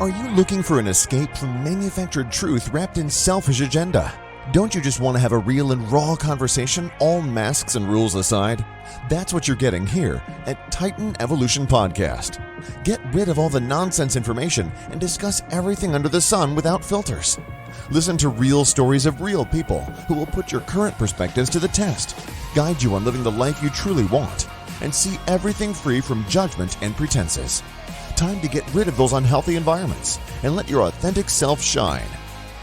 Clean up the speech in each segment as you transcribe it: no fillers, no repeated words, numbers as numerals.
Are you looking for an escape from manufactured truth wrapped in selfish agenda? Don't you just want to have a real and raw conversation, all masks and rules aside? That's what you're getting here at Titan Evolution Podcast. Get rid of all the nonsense information and discuss everything under the sun without filters. Listen to real stories of real people who will put your current perspectives to the test, guide you on living the life you truly want, and see everything free from judgment and pretenses. Time to get rid of those unhealthy environments and let your authentic self shine.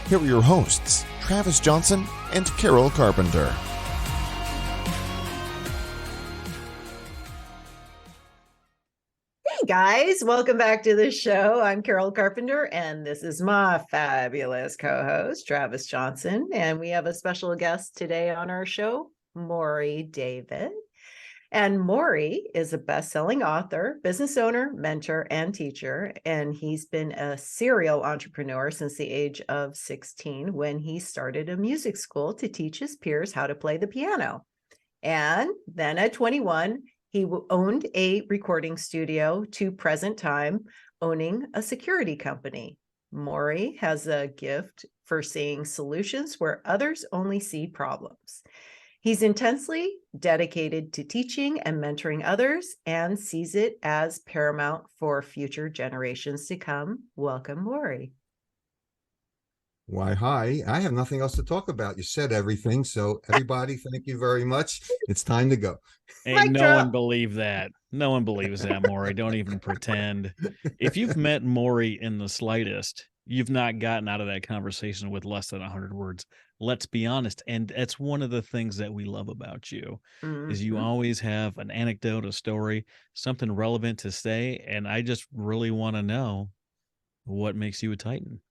Here are your hosts, Travis Johnson and Carol Carpenter. Hey guys, welcome back to the show. I'm Carol Carpenter, and this is my fabulous co-host, Travis Johnson. And we have a special guest today on our show, Morry David. And Morry is a best-selling author, business owner, mentor, and teacher. And he's been a serial entrepreneur since the age of 16 when he started a music school to teach his peers how to play the piano. And then at 21, he owned a recording studio to present time owning a security company. Morry has a gift for seeing solutions where others only see problems. He's intensely dedicated to teaching and mentoring others and sees it as paramount for future generations to come. Welcome, Morry. Why, hi. I have nothing else to talk about. You said everything. So everybody, thank you very much. It's time to go. Ain't no one believe that. No one believes that, Morry. Don't even pretend. If you've met Morry in the slightest, you've not gotten out of that conversation with less than 100 words. Let's be honest. And that's one of the things that we love about you is you always have an anecdote, a story, something relevant to say. And I just really want to know what makes you a Titan.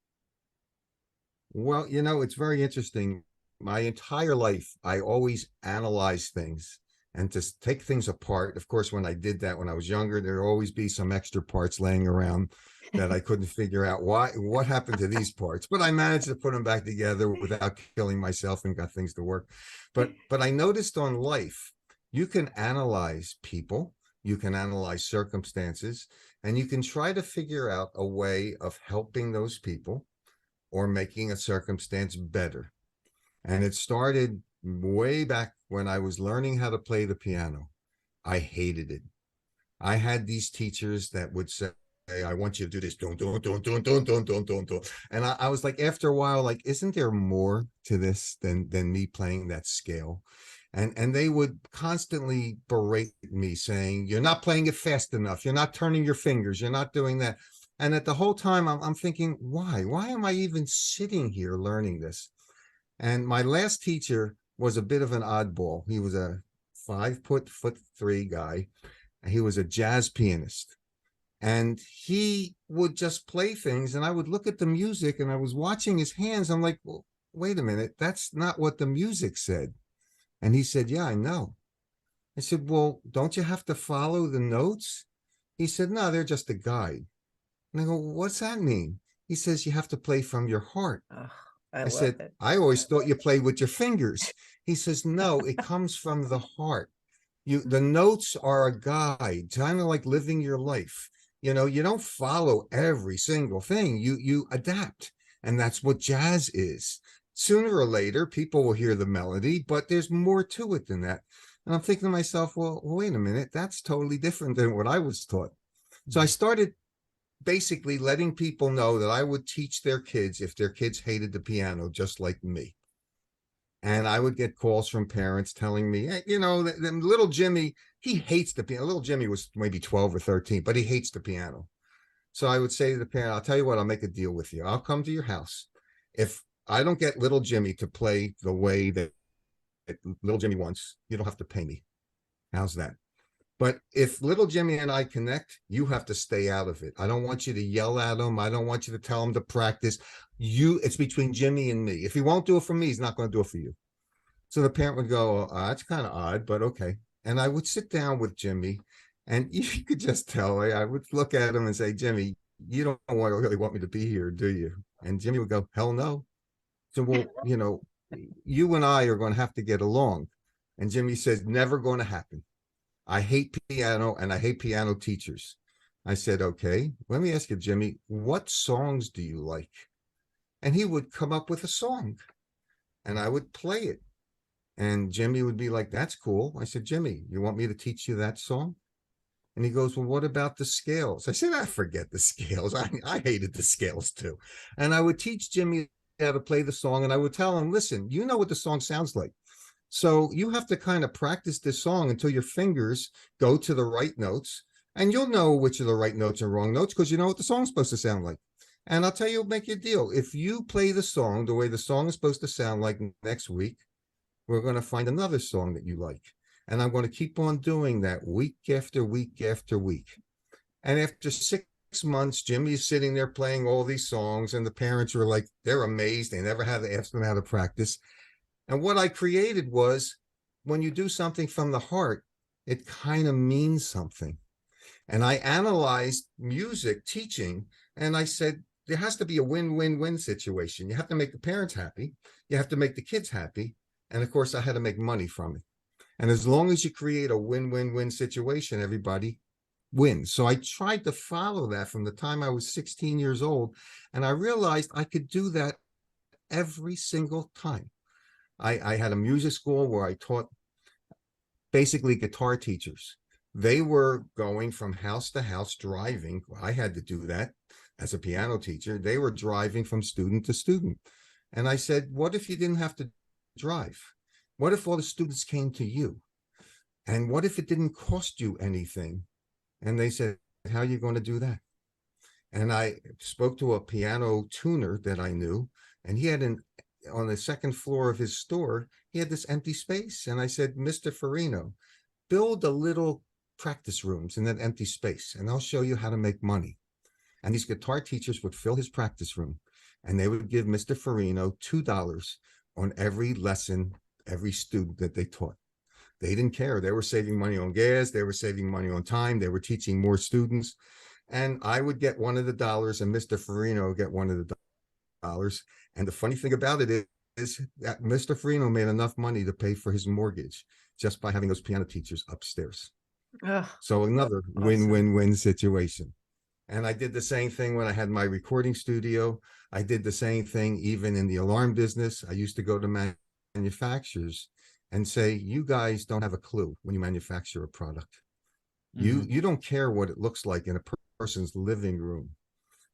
Well, it's very interesting. My entire life, I always analyze things and to take things apart. Of course, when I did that when I was younger, there'd always be some extra parts laying around that I couldn't figure out what happened to these parts. But I managed to put them back together without killing myself and got things to work. But I noticed on life, you can analyze people, you can analyze circumstances, and you can try to figure out a way of helping those people or making a circumstance better. And it started way back when I was learning how to play the piano. I hated it. I had these teachers that would say, "Hey, I want you to do this. Don't. And I was like, after a while, like, isn't there more to this than me playing that scale? And they would constantly berate me saying, you're not playing it fast enough. You're not turning your fingers. You're not doing that. And at the whole time, I'm thinking, why? Why am I even sitting here learning this? And my last teacher was a bit of an oddball. He was a 5'3" guy. He was a jazz pianist. And he would just play things. And I would look at the music and I was watching his hands. I'm like, well, wait a minute. That's not what the music said. And he said, yeah, I know. I said, well, don't you have to follow the notes? He said, no, they're just a guide. And I go, what's that mean? He says, you have to play from your heart. Oh, I said, I always thought you played with your fingers. He says, no, it comes from the heart. The notes are a guide, kind of like living your life. You don't follow every single thing. You adapt. And that's what jazz is. Sooner or later, people will hear the melody, but there's more to it than that. And I'm thinking to myself, well, wait a minute, that's totally different than what I was taught. So I started basically letting people know that I would teach their kids if their kids hated the piano, just like me. And I would get calls from parents telling me, hey, little Jimmy, he hates the piano. Little Jimmy was maybe 12 or 13, but he hates the piano. So I would say to the parent, I'll tell you what, I'll make a deal with you. I'll come to your house. If I don't get little Jimmy to play the way that little Jimmy wants, you don't have to pay me. How's that? But if little Jimmy and I connect, you have to stay out of it. I don't want you to yell at him. I don't want you to tell him to practice. It's between Jimmy and me. If he won't do it for me, he's not going to do it for you. So the parent would go, oh, that's kind of odd, but okay. And I would sit down with Jimmy, and you could just tell. I would look at him and say, Jimmy, you don't really want me to be here, do you? And Jimmy would go, hell no. So, well, you and I are going to have to get along. And Jimmy says, never going to happen. I hate piano and I hate piano teachers. I said, okay, let me ask you, Jimmy, what songs do you like? And he would come up with a song and I would play it. And Jimmy would be like, that's cool. I said, Jimmy, you want me to teach you that song? And he goes, well, what about the scales? I said, I forget the scales. I hated the scales too. And I would teach Jimmy how to play the song. And I would tell him, listen, you know what the song sounds like. So you have to kind of practice this song until your fingers go to the right notes. And you'll know which are the right notes and wrong notes because you know what the song's supposed to sound like. And I'll tell you, make you a deal. If you play the song the way the song is supposed to sound like next week, we're going to find another song that you like. And I'm going to keep on doing that week after week after week. And after 6 months, Jimmy's sitting there playing all these songs, and the parents were like, they're amazed. They never had to ask them how to practice. And what I created was, when you do something from the heart, it kind of means something. And I analyzed music teaching, and I said, there has to be a win-win-win situation. You have to make the parents happy. You have to make the kids happy. And of course, I had to make money from it. And as long as you create a win-win-win situation, everybody wins. So I tried to follow that from the time I was 16 years old. And I realized I could do that every single time. I had a music school where I taught basically guitar teachers. They were going from house to house driving. I had to do that as a piano teacher. They were driving from student to student. And I said, what if you didn't have to drive? What if all the students came to you? And what if it didn't cost you anything? And they said, how are you going to do that? And I spoke to a piano tuner that I knew, and he had on the second floor of his store, he had this empty space. And I said, Mr. Farino, build a little practice rooms in that empty space, and I'll show you how to make money. And these guitar teachers would fill his practice room, and they would give Mr. Farino $2 on every lesson, every student that they taught. They didn't care. They were saving money on gas. They were saving money on time. They were teaching more students. And I would get one of the dollars, and Mr. Farino would get one of the dollars. And the funny thing about it is that Mr. Farino made enough money to pay for his mortgage just by having those piano teachers upstairs. Oh, So another awesome. win-win-win situation. And I did the same thing when I had my recording studio. I did the same thing even in the alarm business. I used to go to manufacturers and say, you guys don't have a clue when you manufacture a product. Mm-hmm. You don't care what it looks like in a person's living room.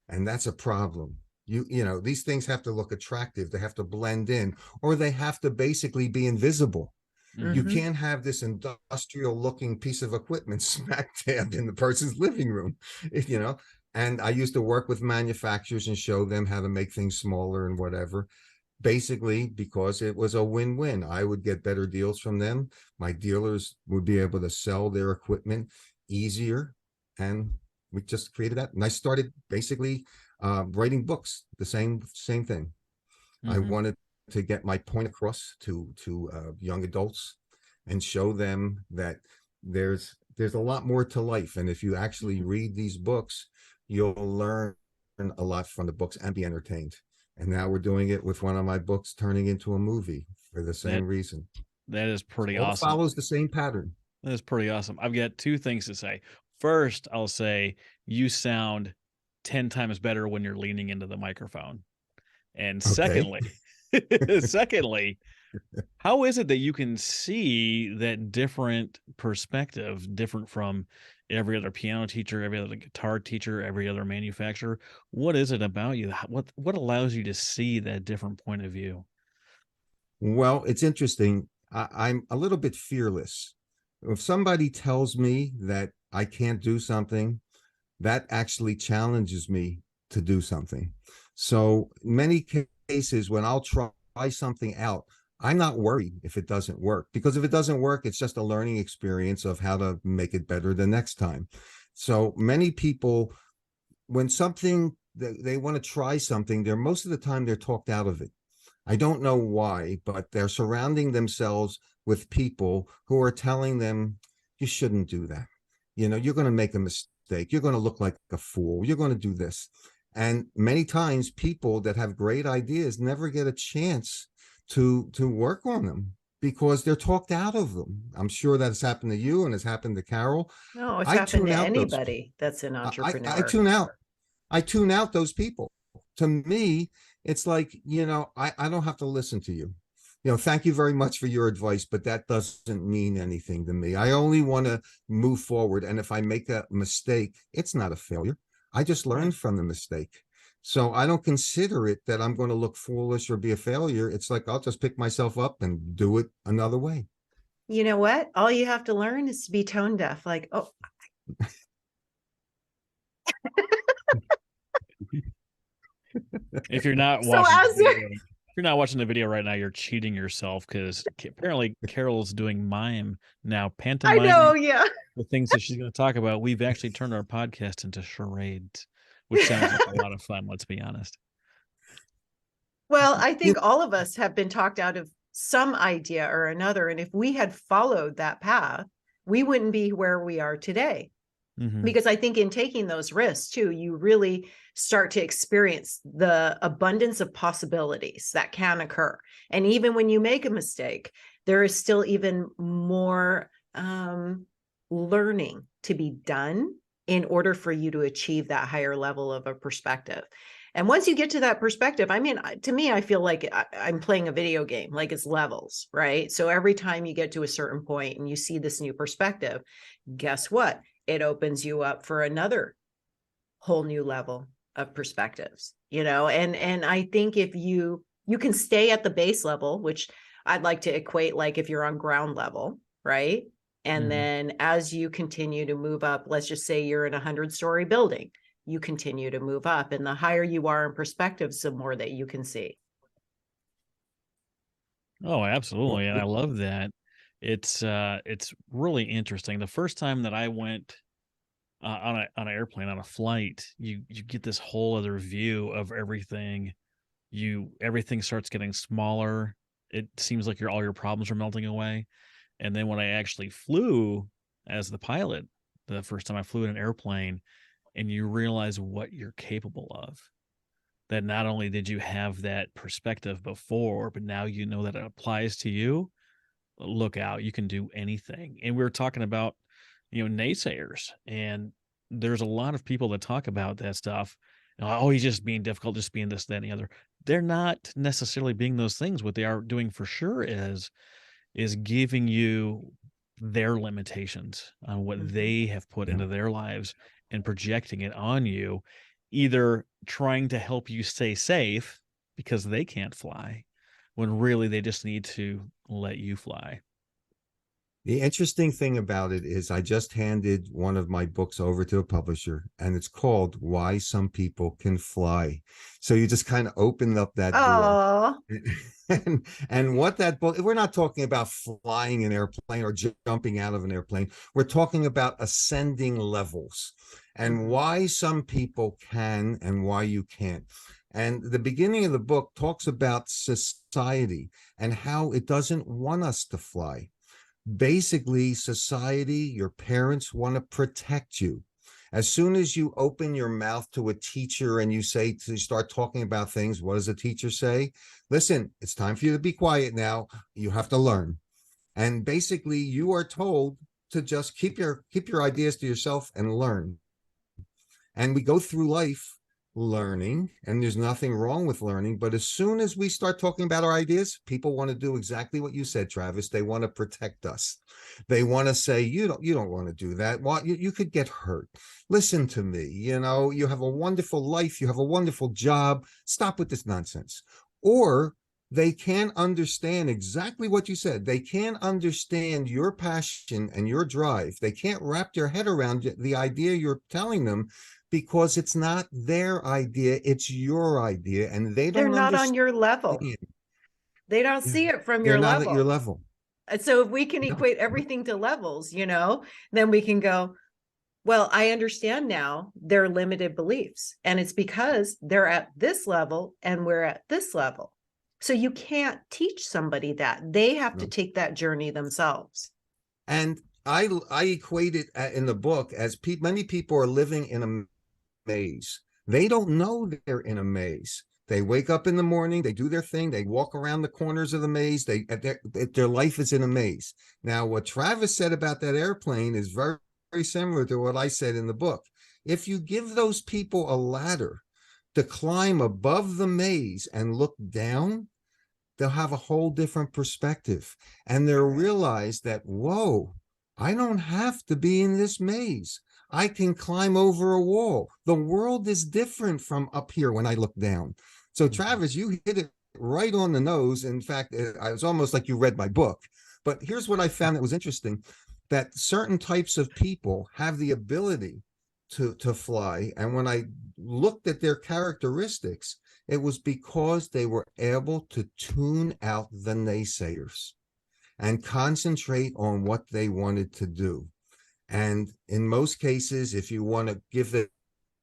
And that's a problem. You know, these things have to look attractive. They have to blend in, or they have to basically be invisible. Mm-hmm. You can't have this industrial looking piece of equipment smack dab in the person's living room, you know. And I used to work with manufacturers and show them how to make things smaller and whatever, basically because it was a win-win. I would get better deals from them. My dealers would be able to sell their equipment easier. And we just created that. And I started basically writing books, the same thing. Mm-hmm. I wanted to get my point across to young adults and show them that there's a lot more to life. And if you actually read these books, you'll learn a lot from the books and be entertained. And now we're doing it with one of my books turning into a movie for the same reason. That is pretty All awesome. Follows the same pattern. That is pretty awesome. I've got two things to say. First, I'll say you sound 10 times better when you're leaning into the microphone. And secondly, secondly, how is it that you can see that different perspective, different from every other piano teacher, every other guitar teacher, every other manufacturer? What is it about you? What allows you to see that different point of view? Well, it's interesting. I'm a little bit fearless. If somebody tells me that I can't do something, that actually challenges me to do something. So many cases when I'll try something out, I'm not worried if it doesn't work, because if it doesn't work, it's just a learning experience of how to make it better the next time. So many people, when they want to try something, most of the time they're talked out of it. I don't know why, but they're surrounding themselves with people who are telling them, you shouldn't do that. You know, you're going to make a mistake. You're going to look like a fool. You're going to do this. And many times people that have great ideas never get a chance to work on them because they're talked out of them. I'm sure that's happened to you and it's happened to Carol. No, it's I happened tune to out those. anybody that's an I entrepreneur. tune out. I tune out those people. To me, it's like, I don't have to listen to you. Thank you very much for your advice, but that doesn't mean anything to me. I only want to move forward. And if I make a mistake, it's not a failure. I just learned from the mistake. So I don't consider it that I'm going to look foolish or be a failure. It's like, I'll just pick myself up and do it another way. You know what? All you have to learn is to be tone deaf. Like, oh, If you're not So watching as the you're- video, if you're not watching the video right now, you're cheating yourself, because apparently Carol's doing mime now, I pantomime, know, yeah. the things that she's going to talk about. We've actually turned our podcast into charades, which sounds like a lot of fun. Let's be honest. Well, I think all of us have been talked out of some idea or another. And if we had followed that path, we wouldn't be where we are today. Mhm. Because I think in taking those risks too, you really start to experience the abundance of possibilities that can occur. And even when you make a mistake, there is still even more learning to be done in order for you to achieve that higher level of a perspective. And once you get to that perspective, I mean, to me, I feel like I'm playing a video game, like it's levels, right? So every time you get to a certain point and you see this new perspective, guess what? It opens you up for another whole new level of perspectives, and I think if you can stay at the base level, which I'd like to equate, like if you're on ground level, right? And then as you continue to move up, let's just say you're in a 100-story building, you continue to move up, and the higher you are in perspectives, the more that you can see. Oh, absolutely. And I love that. It's really interesting. The first time that I went on an airplane, on a flight, you get this whole other view of everything. Everything starts getting smaller. It seems like all your problems are melting away. And then when I actually flew as the pilot, the first time I flew in an airplane, and you realize what you're capable of, that not only did you have that perspective before, but now you know that it applies to you. Look out, you can do anything. And we were talking about, naysayers, and there's a lot of people that talk about that stuff. Oh, he's just being difficult, just being this, that, and the other. They're not necessarily being those things. What they are doing for sure is giving you their limitations on what they have put into their lives and projecting it on you, either trying to help you stay safe because they can't fly, when really they just need to let you fly. The interesting thing about it is I just handed one of my books over to a publisher, and it's called Why Some People Can Fly. So you just kind of opened up that door. And what that book, we're not talking about flying an airplane or jumping out of an airplane. We're talking about ascending levels and why some people can and why you can't. And the beginning of the book talks about society and how it doesn't want us to fly. Basically, society, your parents want to protect you. As soon as you open your mouth to a teacher and you start talking about things, what does a teacher say? Listen, it's time for you to be quiet now. You have to learn. And basically, you are told to just keep your ideas to yourself and learn. And we go through life learning, and there's nothing wrong with learning. But as soon as we start talking about our ideas, people want to do exactly what you said, Travis. They want to protect us. They want to say, you don't want to do that. You could get hurt. Listen to me. You have a wonderful life. You have a wonderful job. Stop with this nonsense. Or they can't understand exactly what you said. They can't understand your passion and your drive. They can't wrap their head around the idea you're telling them, because it's not their idea, it's your idea, and they're not on your level. They don't see it from your level. They're not at your level. And so if we can equate everything to levels, then we can go, well, I understand now their limited beliefs, and it's because they're at this level and we're at this level. So you can't teach somebody that. They have to take that journey themselves. And I equate it in the book as many people are living in a maze. They don't know they're in a maze. They wake up in the morning, they do their thing, they walk around the corners of the maze. Their life is in a maze. Now, what Travis said about that airplane is very, very similar to what I said in the book. If you give those people a ladder to climb above the maze and look down, they'll have a whole different perspective. And they'll realize that, whoa, I don't have to be in this maze. I can climb over a wall. The world is different from up here when I look down. So Travis, you hit it right on the nose. In fact, it was almost like you read my book. But here's what I found that was interesting, that certain types of people have the ability to fly. And when I looked at their characteristics, it was because they were able to tune out the naysayers and concentrate on what they wanted to do. And in most cases, if you want to give it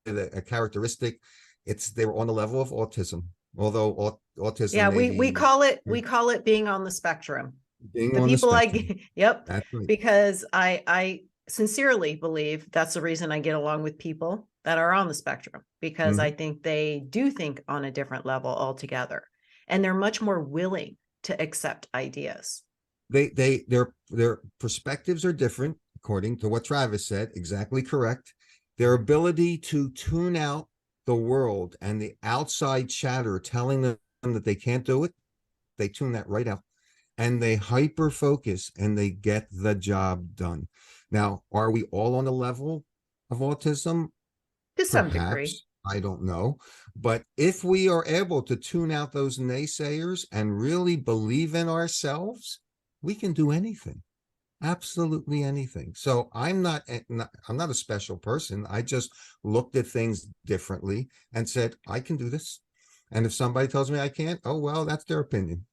a characteristic, they were on the level of autism. Although autism, Yeah, we call it being on the spectrum. Being The on people the spectrum. yep. That's right. Because I sincerely believe that's the reason I get along with people that are on the spectrum, because I think they do think on a different level altogether, and they're much more willing to accept ideas. Their perspectives are different, according to what Travis said. Exactly correct. Their ability to tune out the world and the outside chatter telling them that they can't do it, they tune that right out, and they hyper focus and they get the job done. Now, are we all on the level of autism? To some degree. I don't know. But if we are able to tune out those naysayers and really believe in ourselves, we can do anything. Absolutely anything. So I'm not a special person. I just looked at things differently and said, I can do this. And if somebody tells me I can't, oh, well, that's their opinion.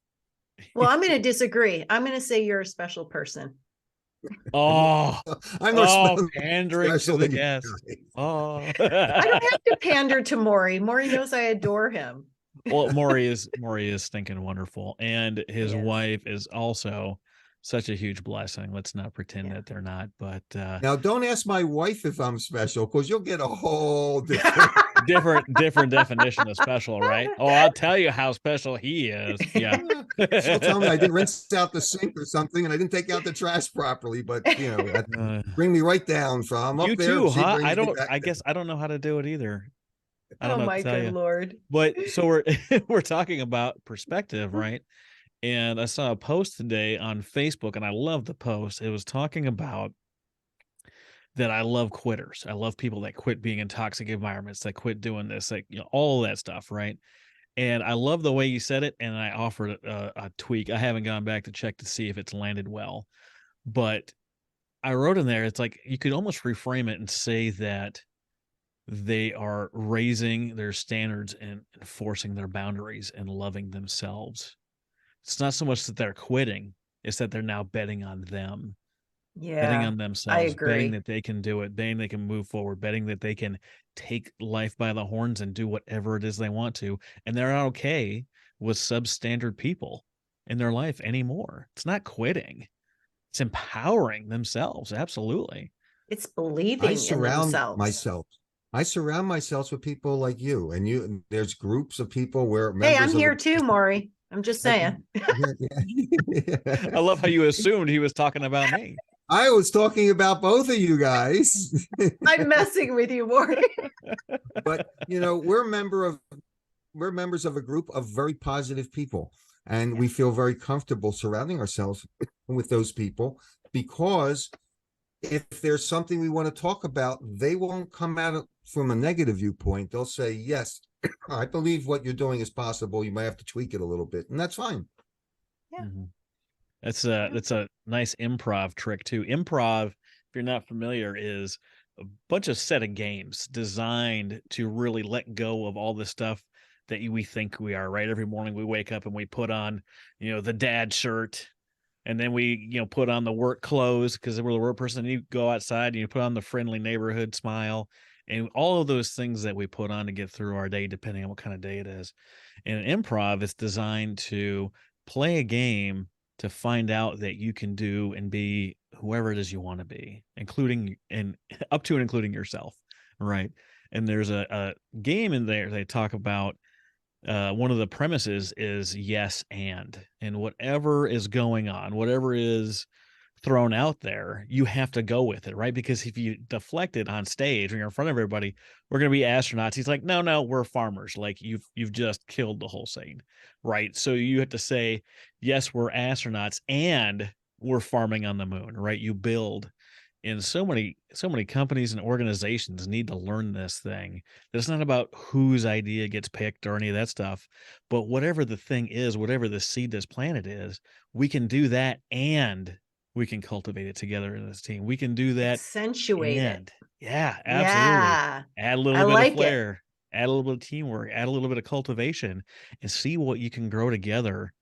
Well, I'm going to disagree. I'm going to say you're a special person. Oh, I'm no pandering to the guests. Oh, I don't have to pander to Morry. Morry knows I adore him. Well, Morry is stinking wonderful, and his wife is also such a huge blessing. Let's not pretend that they're not. But now, don't ask my wife if I'm special, because you'll get a whole different definition of special, right? Oh, I'll tell you how special he is. Yeah. She'll tell me I didn't rinse out the sink or something, and I didn't take out the trash properly. But bring me right down from up you there. Too, huh? I guess I don't know how to do it either. I don't know my good Lord. But so we're talking about perspective, right? And I saw a post today on Facebook, and I love the post. It was talking about that I love quitters. I love people that quit being in toxic environments, that quit doing this, like, all of that stuff, right? And I love the way you said it, and I offered a tweak. I haven't gone back to check to see if it's landed well, but I wrote in there, it's like you could almost reframe it and say that they are raising their standards and enforcing their boundaries and loving themselves. It's not so much that they're quitting, it's that they're now betting on them. Yeah, betting on themselves, I agree. betting that they can do it, betting they can move forward, betting that they can take life by the horns and do whatever it is they want to. And they're not okay with substandard people in their life anymore. It's not quitting. It's empowering themselves. Absolutely. It's believing in themselves. I surround myself with people like you, and there's groups of people where hey, I'm here too, Morry. I'm just saying. I love how you assumed he was talking about me. I was talking about both of you guys. I'm messing with you, Morry. But we're members of a group of very positive people, and we feel very comfortable surrounding ourselves with those people, because if there's something we want to talk about, they won't come at it from a negative viewpoint. They'll say, yes, I believe what you're doing is possible. You might have to tweak it a little bit, and that's fine. Yeah. Mm-hmm. That's a nice improv trick too. Improv, if you're not familiar, is a bunch of set of games designed to really let go of all the stuff that we think we are, right? Every morning we wake up and we put on, the dad shirt, and then we, put on the work clothes because we're the work person. And you go outside and you put on the friendly neighborhood smile, and all of those things that we put on to get through our day, depending on what kind of day it is. And improv is designed to play a game to find out that you can do and be whoever it is you want to be, including and up to and including yourself, right? And there's a game in there they talk about one of the premises is yes and whatever is going on, whatever is thrown out there, you have to go with it, right? Because if you deflect it on stage when you're in front of everybody, we're going to be astronauts. He's like, no, we're farmers. Like you've just killed the whole scene, right? So you have to say, yes, we're astronauts and we're farming on the moon, right? You build. And so many companies and organizations need to learn this thing. It's not about whose idea gets picked or any of that stuff, but whatever the thing is, whatever the seed this planet is, we can do that and we can cultivate it together in this team. We can do that. Accentuate it. And yeah, absolutely. Yeah. Add a little I bit like of it. flair, add a little bit of teamwork, add a little bit of cultivation, and see what you can grow together.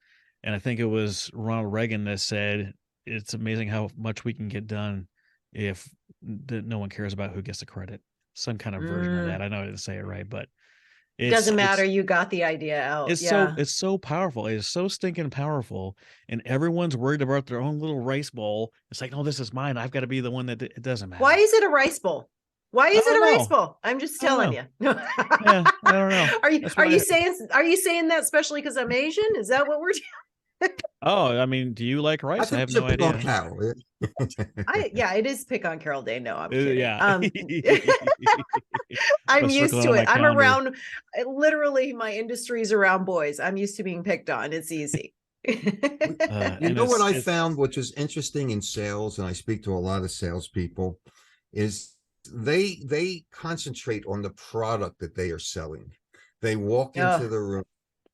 And I think it was Ronald Reagan that said, it's amazing how much we can get done if no one cares about who gets the credit. Some kind of version of that. I know I didn't say it right, but Doesn't matter. You got the idea out. it's so powerful. It is so stinking powerful. And everyone's worried about their own little rice bowl. It's like, no, this is mine. I've got to be the one that it doesn't matter. Why is it a rice bowl? Why is it a rice know. bowl? I'm just telling you. Yeah, I don't know. Are you saying that especially because I'm Asian? Is that what we're doing? Oh, I mean, do you like rice? I have no idea. It is pick on Carol Day. No, I'm kidding. Yeah. I'm used to it. I'm around, literally my industry is around boys. I'm used to being picked on. It's easy. You know what I found, which is interesting in sales, and I speak to a lot of salespeople, is they concentrate on the product that they are selling. They walk into the room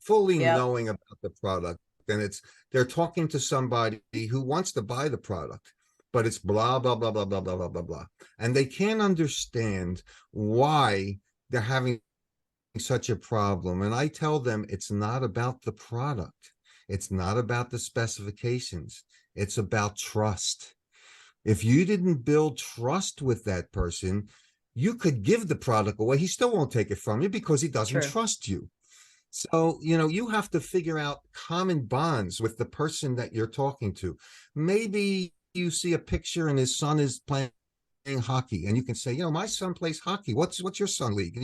fully knowing about the product, and they're talking to somebody who wants to buy the product, but it's blah blah blah blah blah blah blah blah blah, and they can't understand why they're having such a problem. And I tell them it's not about the product, it's not about the specifications, it's about trust. If you didn't build trust with that person, you could give the product away, he still won't take it from you because he doesn't trust you. So, you have to figure out common bonds with the person that you're talking to. Maybe you see a picture and his son is playing hockey, and you can say, my son plays hockey. What's your son league?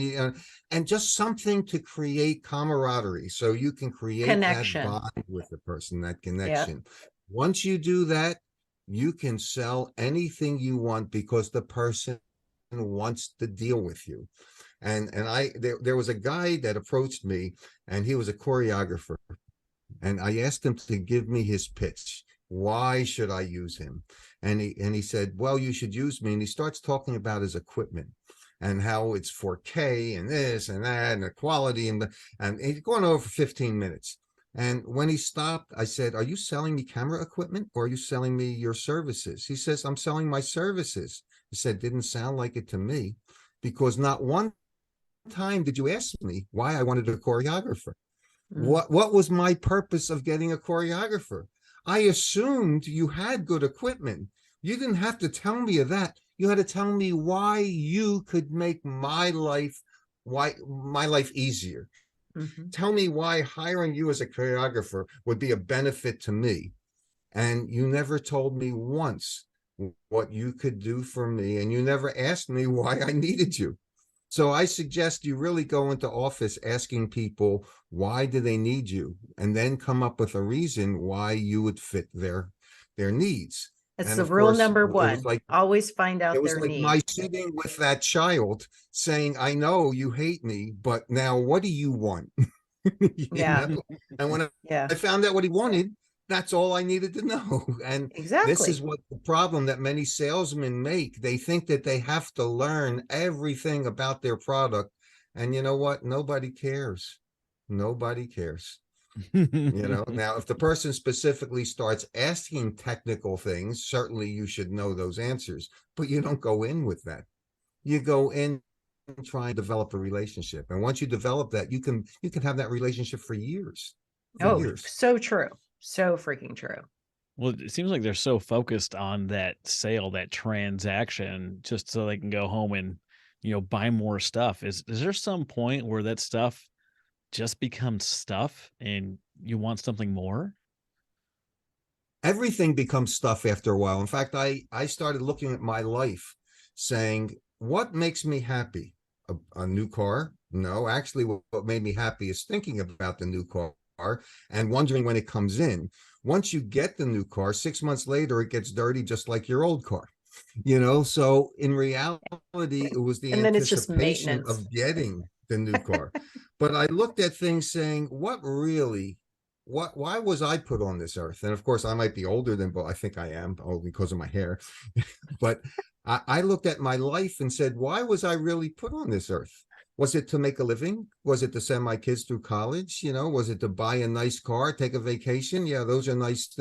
And just something to create camaraderie, so you can create connection. That bond with the person, that connection. Once you do that, you can sell anything you want because the person wants to deal with you. And there was a guy that approached me, and he was a choreographer, and I asked him to give me his pitch. Why should I use him? And he said, well, you should use me. And he starts talking about his equipment and how it's 4K and this and that and the quality, and he's going over for 15 minutes. And when he stopped, I said, are you selling me camera equipment, or are you selling me your services? He says, I'm selling my services. He said, didn't sound like it to me, because not one time did you ask me why I wanted a choreographer. What was my purpose of getting a choreographer? I assumed you had good equipment. You didn't have to tell me of that. You had to tell me why you could make my life easier. Tell me why hiring you as a choreographer would be a benefit to me. And you never told me once what you could do for me, and you never asked me why I needed you. So I suggest you really go into office asking people, why do they need you? And then come up with a reason why you would fit their needs. It's the rule number one. Always find out their needs. It was like my sitting with that child saying, I know you hate me, but now what do you want? Know? And when I found out what he wanted, that's all I needed to know. And this is what the problem that many salesmen make. They think that they have to learn everything about their product. And you know what? Nobody cares. Nobody cares. Now, if the person specifically starts asking technical things, certainly you should know those answers, but you don't go in with that. You go in and try and develop a relationship. And once you develop that, you can have that relationship for years. So true. So freaking true. Well, it seems like they're so focused on that sale, that transaction, just so they can go home and, buy more stuff. Is there some point where that stuff just becomes stuff and you want something more? Everything becomes stuff after a while. In fact, I started looking at my life saying, what makes me happy? A new car, No, actually, what made me happy is thinking about the new car and wondering when it comes in. Once you get the new car, 6 months later, it gets dirty just like your old car. So in reality, it was the And then it's just anticipation maintenance. of getting the new car. But I looked at things saying, why was I put on this earth? And of course, I might be older than, but I think I am, only because of my hair. But I looked at my life and said, why was I really put on this earth? Was it to make a living? Was it to send my kids through college? Was it to buy a nice car, take a vacation? Yeah, those are nice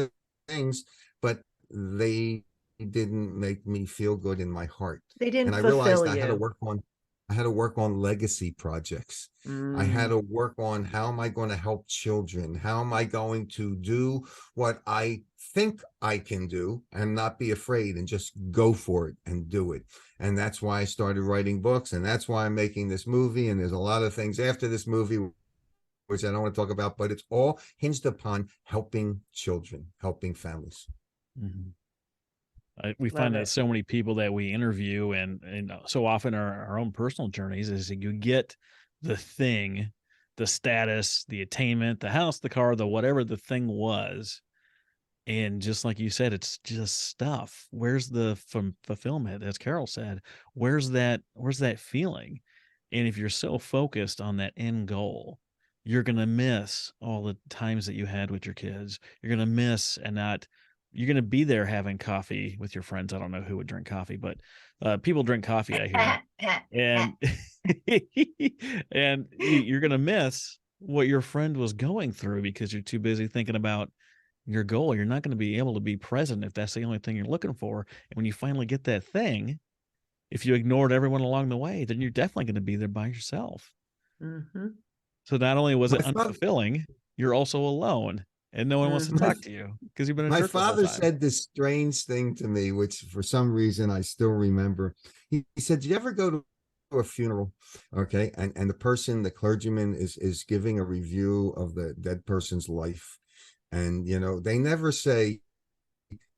things, but they didn't make me feel good in my heart. They didn't And I fulfill realized you. I had to work on legacy projects. I had Mm. to work on, how am I going to help children? How am I going to do what I think I can do and not be afraid and just go for it and do it? And that's why I started writing books. And that's why I'm making this movie. And there's a lot of things after this movie, which I don't want to talk about, but it's all hinged upon helping children, helping families. Mhm. We Love find that it. so many people that we interview and so often our own personal journeys is that you get the thing, the status, the attainment, the house, the car, the whatever the thing was. And just like you said, it's just stuff. Where's the fulfillment? As Carol said, where's that feeling? And if you're so focused on that end goal, you're going to miss all the times that you had with your kids. You're going to miss and not, you're going to be there having coffee with your friends. I don't know who would drink coffee, but people drink coffee, I hear. And and you're going to miss what your friend was going through because you're too busy thinking about your goal. You're not going to be able to be present if that's the only thing you're looking for. And when you finally get that thing, if you ignored everyone along the way, then you're definitely going to be there by yourself. Mm-hmm. So not only was My it father, unfulfilling, you're also alone and no one wants to Mm-hmm. my, talk to you because you've been a my jerk the whole father time. said this strange thing to me, which for some reason I still remember. He said, "Did you ever go to a funeral?" Okay. And the clergyman is giving a review of the dead person's life. And, they never say,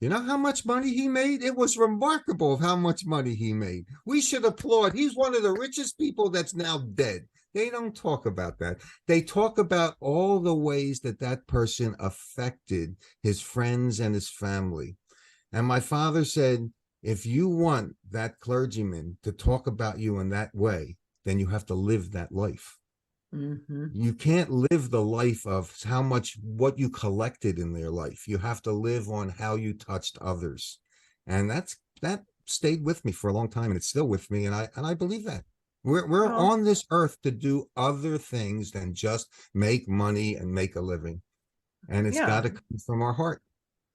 how much money he made? It was remarkable of how much money he made. We should applaud. He's one of the richest people that's now dead. They don't talk about that. They talk about all the ways that person affected his friends and his family. And my father said, if you want that clergyman to talk about you in that way, then you have to live that life. Mm-hmm. You can't live the life of what you collected in their life. You have to live on how you touched others. And that stayed with me for a long time, and it's still with me. And I believe that we're Well, on this earth to do other things than just make money and make a living. And it's yeah. got to come from our heart.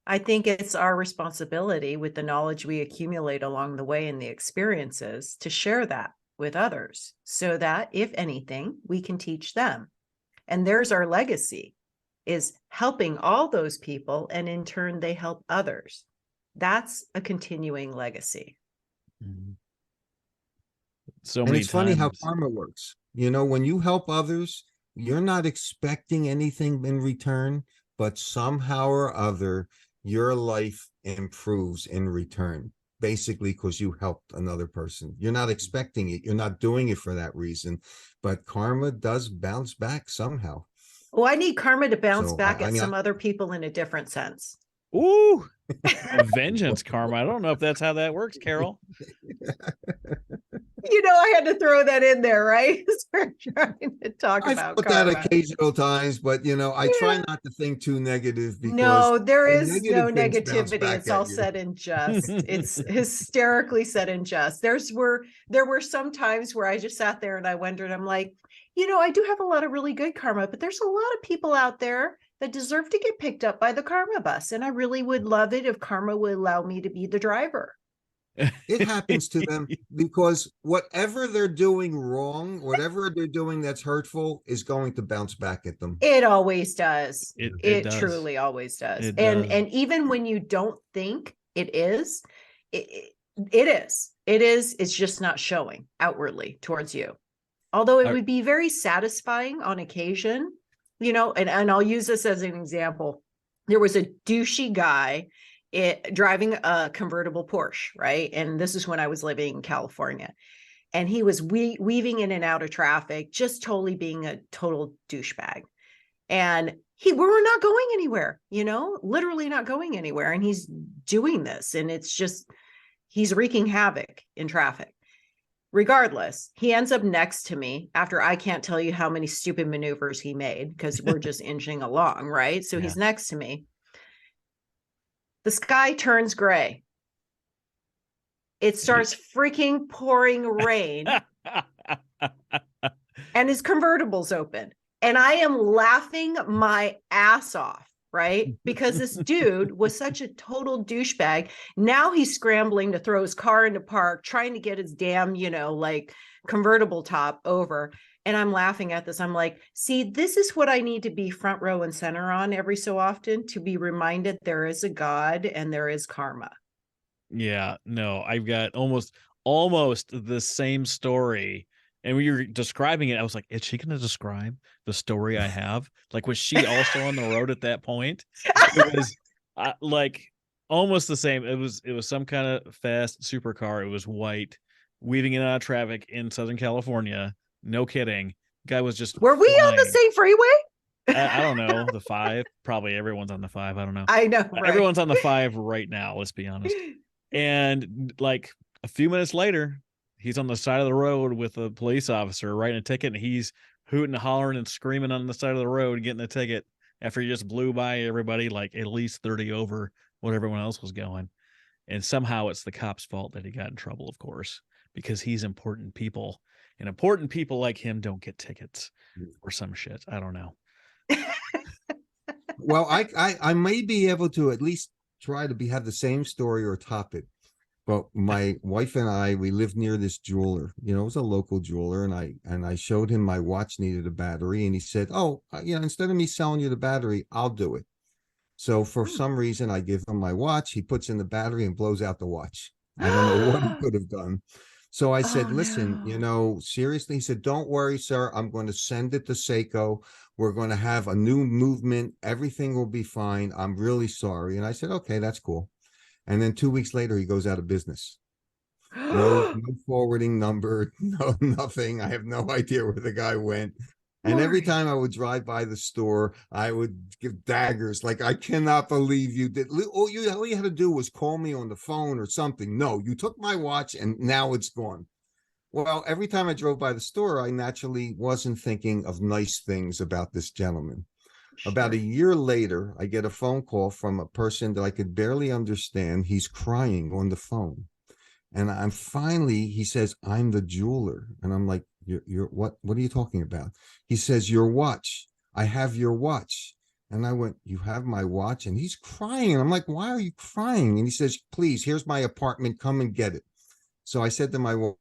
I think it's our responsibility with the knowledge we accumulate along the way and the experiences to share that with others so that, if anything, we can teach them. And there's our legacy, is helping all those people, and in turn, they help others. That's a continuing legacy. Mhm. So And many it's funny how times. karma works. When you help others, you're not expecting anything in return, but somehow or other, your life improves in return, basically because you helped another person. You're not expecting it. You're not doing it for that reason, but karma does bounce back somehow. Oh, I need karma to bounce So, back I at mean, some other people in a different sense. Ooh, vengeance karma. I don't know if that's how that works, Carol. I had to throw that in there, right? We're trying to talk I about thought that karma. occasional times, but I try Yeah. not to think too negative because No, there the is no negative things bounce negativity. back It's at all you. said in jest. It's hysterically said in jest. There were some times where I just sat there and I wondered, I'm like, I do have a lot of really good karma, but there's a lot of people out there that deserve to get picked up by the karma bus. And I really would love it if karma would allow me to be the driver. It happens to them because whatever they're doing wrong, whatever they're doing that's hurtful is going to bounce back at them. It always does. It It does. truly always does. It And does. even when you don't think it is, it is. It is. It's just not showing outwardly towards you. Although it I- would be very satisfying on occasion, and I'll use this as an example. There was a douchey guy driving a convertible Porsche, right? And this is when I was living in California. and he was weaving in and out of traffic, just totally being a total douchebag. And we're not going anywhere, literally not going anywhere. And he's doing this, and it's just, he's wreaking havoc in traffic. Regardless, he ends up next to me after I can't tell you how many stupid maneuvers he made, because we're just inching along, right? So he's next to me. The sky turns gray. It starts freaking pouring rain. And his convertible's open. And I am laughing my ass off, right? Because this dude was such a total douchebag. Now he's scrambling to throw his car into park, trying to get his damn, convertible top over. And I'm laughing at this. I'm like, see, this is what I need to be front row and center on every so often, to be reminded there is a God and there is karma. Yeah, no, I've got almost the same story. And when you're describing it, I was like, is she going to describe the story I have? Like, was she also on the road at that point? It was like almost the same. It was some kind of fast supercar. It was white, weaving in and out of traffic in Southern California. No kidding. Guy was just Were we flying. on the same freeway? I don't know. The 5. Probably everyone's on the 5. I don't know. I know. Right? Everyone's on the 5 right now. Let's be honest. And like a few minutes later, he's on the side of the road with a police officer writing a ticket, and he's hooting and hollering and screaming on the side of the road, getting a ticket after he just blew by everybody, like at least 30 over what everyone else was going. And somehow it's the cop's fault that he got in trouble, of course, because he's important people, and important people like him don't get tickets or some shit. I don't know. Well, I may be able to at least try to have the same story or top it. But my wife and I, we lived near this jeweler, it was a local jeweler. And I showed him my watch needed a battery. And he said, oh, instead of me selling you the battery, I'll do it. So for some reason, I give him my watch. He puts in the battery and blows out the watch. I don't know what he could have done. So I said, listen, no. Seriously, he said, don't worry, sir. I'm going to send it to Seiko. We're going to have a new movement. Everything will be fine. I'm really sorry. And I said, okay, that's cool. And then 2 weeks later, he goes out of business. No forwarding number, no nothing. I have no idea where the guy went. And every time I would drive by the store, I would give daggers. Like, I cannot believe you did. All you had to do was call me on the phone or something. No, you took my watch and now it's gone. Well, every time I drove by the store, I naturally wasn't thinking of nice things about this gentleman. Sure. About a year later, I get a phone call from a person that I could barely understand. He's crying on the phone. And he says, I'm the jeweler. And I'm like, you're what are you talking about? He says, your watch. I have your watch. And I went, you have my watch? And he's crying. And I'm like, why are you crying? And he says, please, here's my apartment. Come and get it. So I said to my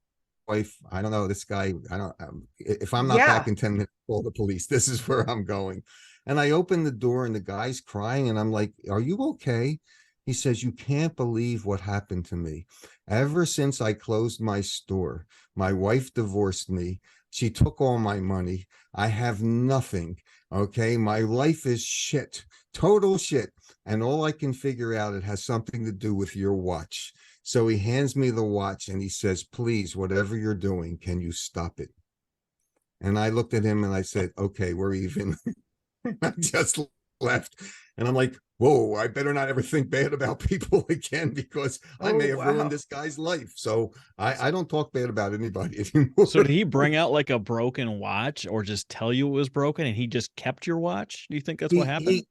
wife, I don't know, this guy, if I'm not back in 10 minutes, call the police. This is where I'm going. And I opened the door and the guy's crying. And I'm like, are you okay? He says, you can't believe what happened to me. Ever since I closed my store, my wife divorced me. She took all my money. I have nothing. Okay. My life is shit, total shit. And all I can figure out, it has something to do with your watch. So he hands me the watch and he says, please, whatever you're doing, can you stop it? And I looked at him and I said, okay, we're even. I just left. And I'm like, whoa, I better not ever think bad about people again, because I may have ruined this guy's life. So I don't talk bad about anybody anymore. So did he bring out like a broken watch, or just tell you it was broken and he just kept your watch? Do you think that's what happened?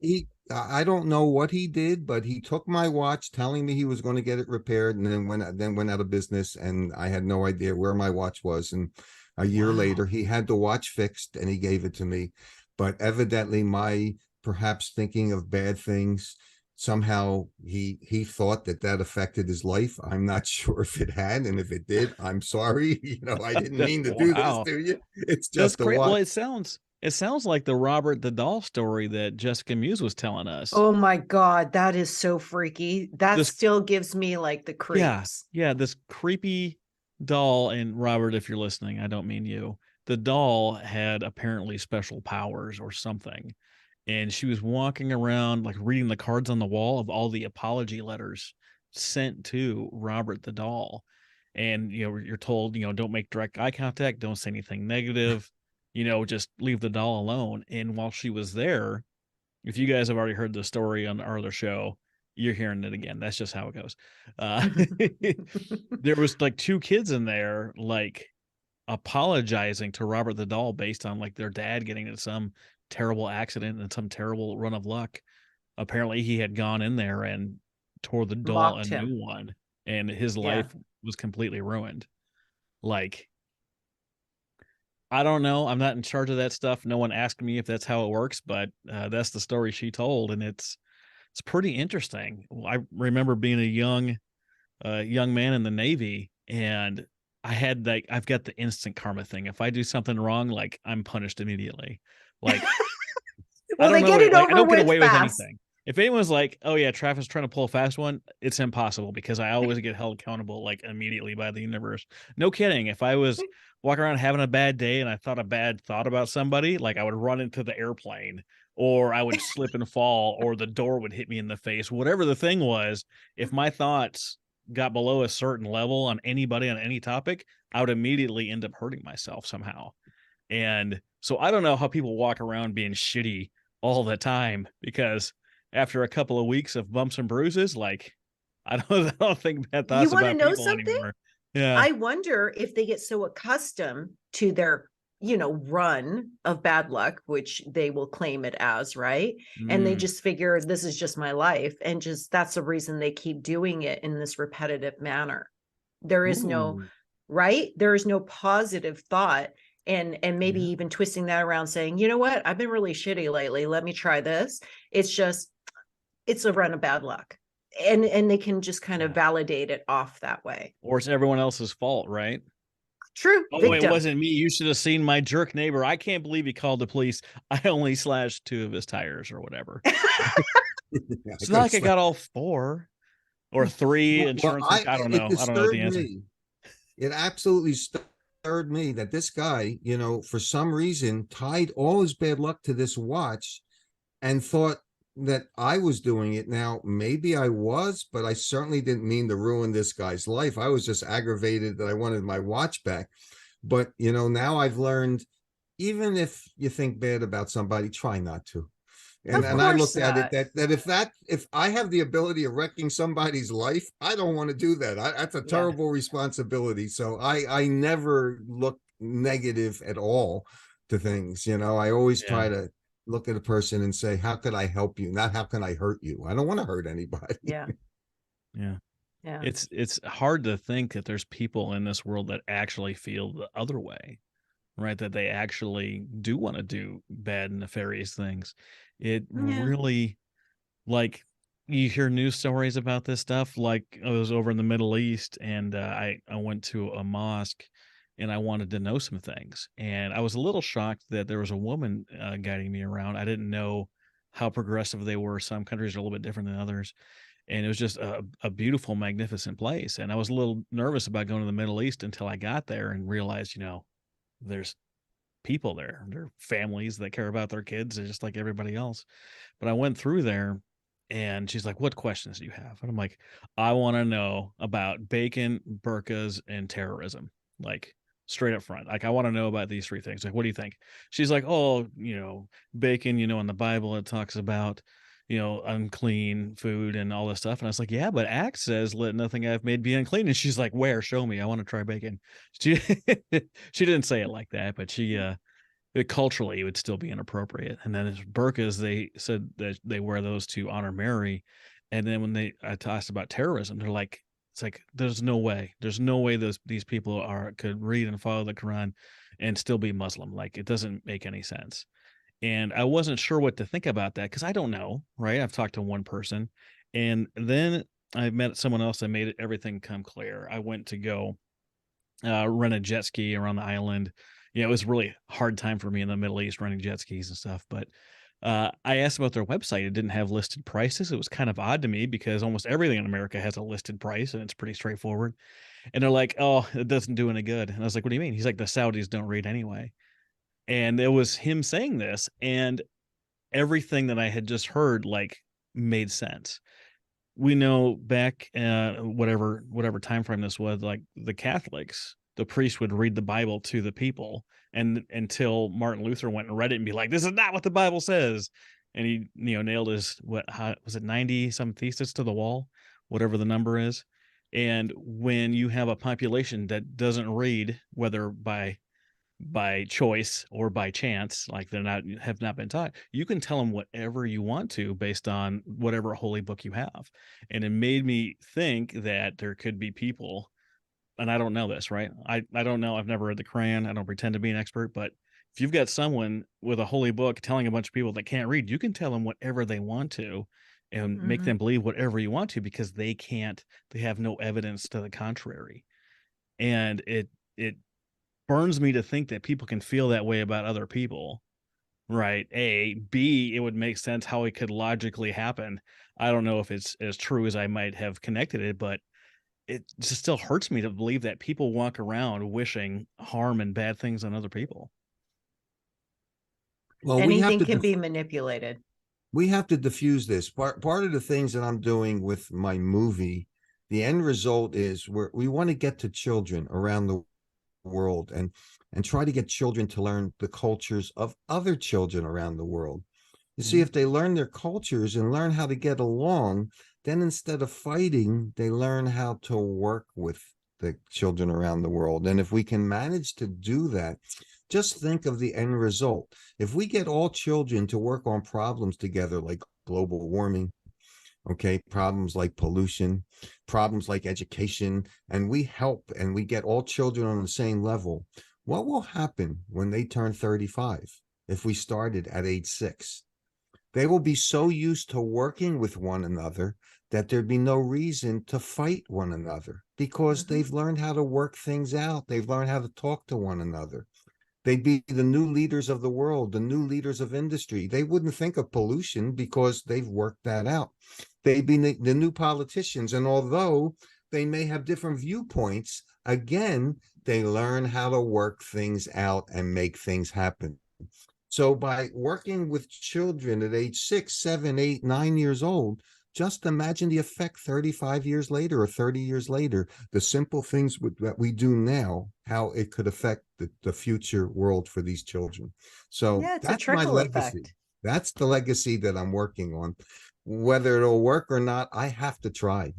I don't know what he did, but he took my watch, telling me he was going to get it repaired, and then went out of business. And I had no idea where my watch was. And a year later, he had the watch fixed and he gave it to me. But evidently my perhaps thinking of bad things, somehow he thought that affected his life. I'm not sure if it had, and if it did, I'm sorry. I didn't mean to do this to you. It's just a watch. Well, it sounds like the Robert the Doll story that Jessica Muse was telling us. Oh my God, that is so freaky. That still gives me like the creeps. Yeah, this creepy doll. And Robert, if you're listening, I don't mean you. The doll had apparently special powers or something. And she was walking around, like reading the cards on the wall of all the apology letters sent to Robert the Doll. And, you're told, don't make direct eye contact, don't say anything negative, just leave the doll alone. And while she was there, if you guys have already heard the story on our other show, you're hearing it again. That's just how it goes. Uh, there was like two kids in there, like apologizing to Robert the doll based on like their dad getting in some terrible accident and some terrible run of luck. Apparently he had gone in there and tore the doll Mocked a him. new one, and his Yeah. life was completely ruined. Like, I don't know. I'm not in charge of that stuff. No one asked me if that's how it works, but that's the story she told, and it's pretty interesting. I remember being a young man in the Navy, and I've got the instant karma thing. If I do something wrong, like I'm punished immediately. Like I Well, don't they know, get it like I over don't get with away with fast. anything. If anyone's like, "Oh yeah, Travis trying to pull a fast one," it's impossible because I always get held accountable like immediately by the universe. No kidding. If I was walking around having a bad day and I thought a bad thought about somebody, like I would run into the airplane, or I would slip and fall, or the door would hit me in the face. Whatever the thing was, if my thoughts got below a certain level on anybody on any topic, I would immediately end up hurting myself somehow. And so I don't know how people walk around being shitty all the time, because after a couple of weeks of bumps and bruises, like I don't think bad You thoughts want to about know people something? anymore. Yeah. I wonder if they get so accustomed to their, run of bad luck, which they will claim it as, right? And they Mm, just figure this is just my life. And just that's the reason they keep doing it in this repetitive manner. There is no, ooh, right? There is no positive thought. And maybe yeah, even twisting that around saying, you know what, I've been really shitty lately. Let me try this. It's a run of bad luck. And they can just kind of yeah. validate it off that way. Or it's everyone else's fault, right? True. Oh, it Victim. wasn't me. You should have seen my jerk neighbor. I can't believe he called the police. I only slashed 2 of his tires or whatever. Yeah, I It's not gotta like I slap. got all 4 or 3 Well, insurance. I don't it know. I don't know what the disturbed answer. me. It absolutely stirred me that this guy, for some reason tied all his bad luck to this watch and thought that I was doing it. Now, maybe I was, but I certainly didn't mean to ruin this guy's life. I was just aggravated that I wanted my watch back. But, now I've learned, even if you think bad about somebody, try not to. And Of and I course looked at it not. that if I have the ability of wrecking somebody's life, I don't want to do that. That's a Yeah. terrible responsibility. So I never look negative at all to things. I always Yeah. try to look at a person and say, how could I help you? Not how can I hurt you? I don't want to hurt anybody. Yeah. Yeah. Yeah. It's hard to think that there's people in this world that actually feel the other way, right? That they actually do want to do bad, nefarious things. It Yeah. really, like, you hear news stories about this stuff. Like, I was over in the Middle East, and I went to a mosque, and I wanted to know some things. And I was a little shocked that there was a woman guiding me around. I didn't know how progressive they were. Some countries are a little bit different than others, and it was just a beautiful, magnificent place. And I was a little nervous about going to the Middle East until I got there and realized, there's people there. There are families that care about their kids just like everybody else. But I went through there, and she's like, "What questions do you have?" And I'm like, "I want to know about bacon, burqas, and terrorism." Like, straight up front. Like, I want to know about these 3 things. Like, what do you think? She's like, "Oh, bacon, in the Bible it talks about, unclean food and all this stuff." And I was like, "Yeah, but Acts says, 'Let nothing I've made be unclean.'" And she's like, "Where? Show me. I want to try bacon." She she didn't say it like that, but culturally it would still be inappropriate. And then as burqas, they said that they wear those to honor Mary. And then when I asked about terrorism, they're like, it's like, there's no way these people could read and follow the Quran and still be Muslim. Like, it doesn't make any sense. And I wasn't sure what to think about that, because I don't know, right? I've talked to one person, and then I met someone else that made everything come clear. I went to go rent a jet ski around the island. It was a really hard time for me in the Middle East running jet skis and stuff. But I asked about their website. It didn't have listed prices. It was kind of odd to me because almost everything in America has a listed price and it's pretty straightforward. And they're like, "Oh, it doesn't do any good." And I was like, "What do you mean?" He's like, "The Saudis don't read anyway." And it was him saying this, and everything that I had just heard like made sense. we know back whatever time frame this was, like the Catholics, the priest would read the Bible to the people, and until Martin Luther went and read it and be like, this is not what the Bible says, and he nailed his, how was it, 90 some thesis to the wall, whatever the number is. And when you have a population that doesn't read, whether by choice or by chance, like have not been taught, you can tell them whatever you want to based on whatever holy book you have. And it made me think that there could be people, and I don't know this, right? I don't know. I've never read the Quran. I don't pretend to be an expert, but if you've got someone with a holy book telling a bunch of people that can't read, you can tell them whatever they want to and make them believe whatever you want to, because they have no evidence to the contrary. And it burns me to think that people can feel that way about other people, right? B, it would make sense how it could logically happen. I don't know if it's as true as I might have connected it, but it just still hurts me to believe that people walk around wishing harm and bad things on other people. Well, anything can be manipulated. We have to diffuse this. Part of the things that I'm doing with my movie, the end result is we want to get to children around the world and try to get children to learn the cultures of other children around the world. You see, if they learn their cultures and learn how to get along, then instead of fighting, they learn how to work with the children around the world. And if we can manage to do that, just think of the end result. If we get all children to work on problems together, like global warming, okay, problems like pollution, problems like education, and we help and we get all children on the same level, what will happen when they turn 35 if we started at age 6? They will be so used to working with one another that there'd be no reason to fight one another, because they've learned how to work things out. They've learned how to talk to one another. They'd be the new leaders of the world, the new leaders of industry. They wouldn't think of pollution because they've worked that out. They'd be the new politicians. And although they may have different viewpoints, again, they learn how to work things out and make things happen. So by working with children at age 6, 7, 8, 9 years old, just imagine the effect 35 years later or 30 years later, the simple things that we do now, how it could affect the future world for these children. So that's my legacy. Effect. That's the legacy that I'm working on. Whether it'll work or not, I have to try.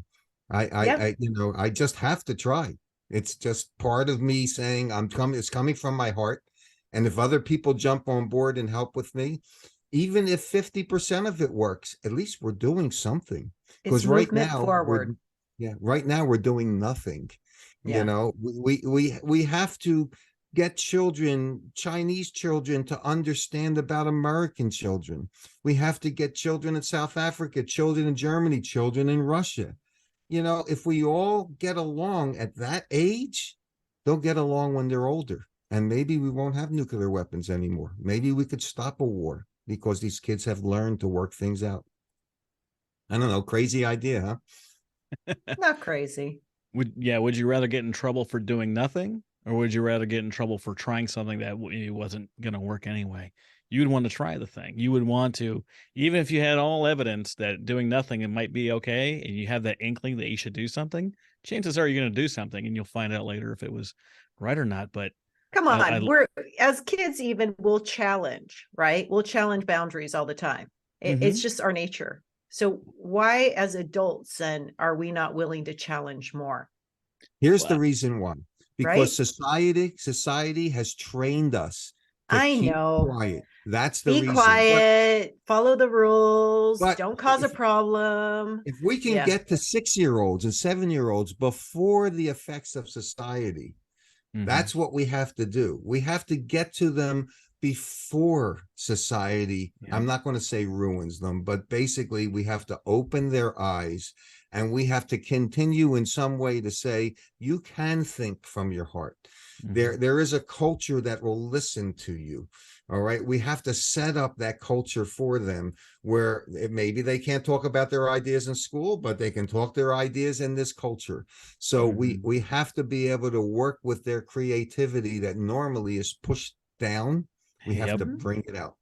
I just have to try. It's just part of me saying it's coming from my heart. And if other people jump on board and help with me, even if 50% of it works, at least we're doing something. Because right now we're doing nothing. Yeah. You know, we have to get children, Chinese children, to understand about American children. We have to get children in South Africa, children in Germany, children in Russia. You know, if we all get along at that age, they'll get along when they're older. And maybe we won't have nuclear weapons anymore. Maybe we could stop a war because these kids have learned to work things out. I don't know. Crazy idea, huh? Not crazy. Would you rather get in trouble for doing nothing, or would you rather get in trouble for trying something that wasn't going to work anyway? You would want to try the thing. You would want to, even if you had all evidence that doing nothing, it might be okay, and you have that inkling that you should do something, chances are you're going to do something, and you'll find out later if it was right or not. But come on, we're as kids, even we'll challenge, right? We'll challenge boundaries all the time. It's just our nature. So why, as adults, then, are we not willing to challenge more? Here's the reason why. Because society has trained us to keep quiet. That's the reason. Be quiet, follow the rules, don't cause a problem. If we can get to 6-year-olds and 7-year-olds before the effects of society, that's what we have to do. We have to get to them before society, I'm not going to say ruins them, but basically we have to open their eyes, and we have to continue in some way to say, you can think from your heart. There is a culture that will listen to you. All right. We have to set up that culture for them where maybe they can't talk about their ideas in school, but they can talk their ideas in this culture. So we have to be able to work with their creativity that normally is pushed down. We have to bring it out.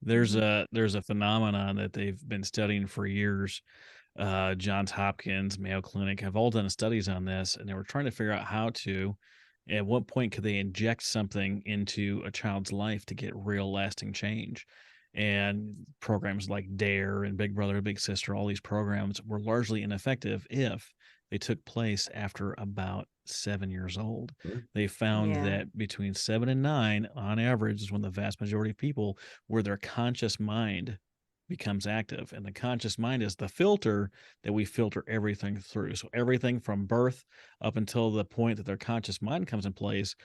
There's a phenomenon that they've been studying for years Johns Hopkins, Mayo Clinic have all done studies on this, and they were trying to figure out how to, at what point could they inject something into a child's life to get real lasting change. And programs like Dare and Big Brother, Big Sister, all these programs were largely ineffective if they took place after about 7 years old. They found Yeah. that between 7 and 9, on average, is when the vast majority of people, where their conscious mind becomes active. And the conscious mind is the filter that we filter everything through. So everything from birth up until the point that their conscious mind comes in place,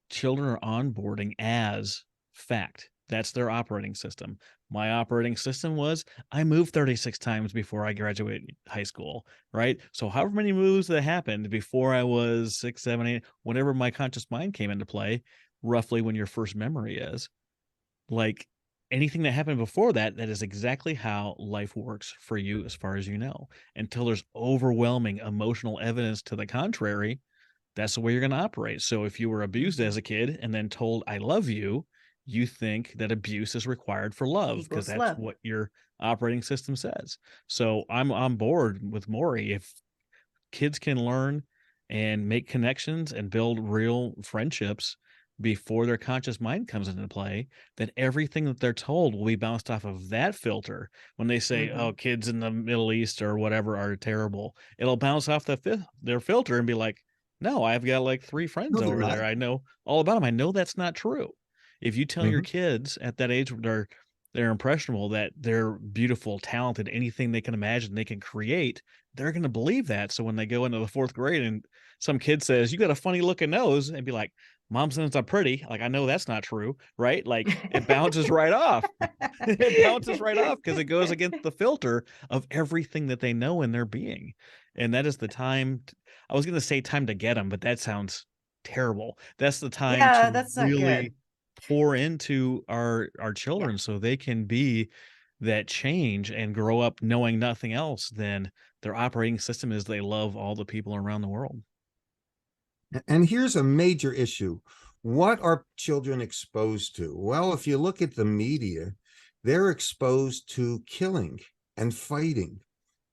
children are onboarding as fact. That's their operating system. My operating system was I moved 36 times before I graduated high school, right? So however many moves that happened before I was 6, 7, 8, whenever my conscious mind came into play, roughly when your first memory is, like anything that happened before that, that is exactly how life works for you as far as you know. Until there's overwhelming emotional evidence to the contrary, that's the way you're going to operate. So if you were abused as a kid and then told I love you, you think that abuse is required for love because Equals that's love. what your operating system says. So I'm on board with Morry. If kids can learn and make connections and build real friendships before their conscious mind comes into play, then everything that they're told will be bounced off of that filter. When they say, Mhm. oh, kids in the Middle East or whatever are terrible, it'll bounce off their filter and be like, no, I've got like 3 friends No, they're over not. there. I know all about them. I know that's not true. If you tell your Mhm. kids at that age, they're impressionable, that they're beautiful, talented, anything they can imagine, they can create, they're going to believe that. So when they go into the 4th grade and some kid says, you got a funny looking nose, and be like, mom says I'm pretty. Like, I know that's not true, right? Like it bounces right off. It bounces right off because it goes against the filter of everything that they know in their being. And that is the time. I was going to say time to get them, but that sounds terrible. That's the time Yeah, to that's not good. really pour into our Yeah. children so they can be that change and grow up knowing nothing else than their operating system is they love all the people around the world. And here's a major issue. What are children exposed to? Well, if you look at the media, they're exposed to killing and fighting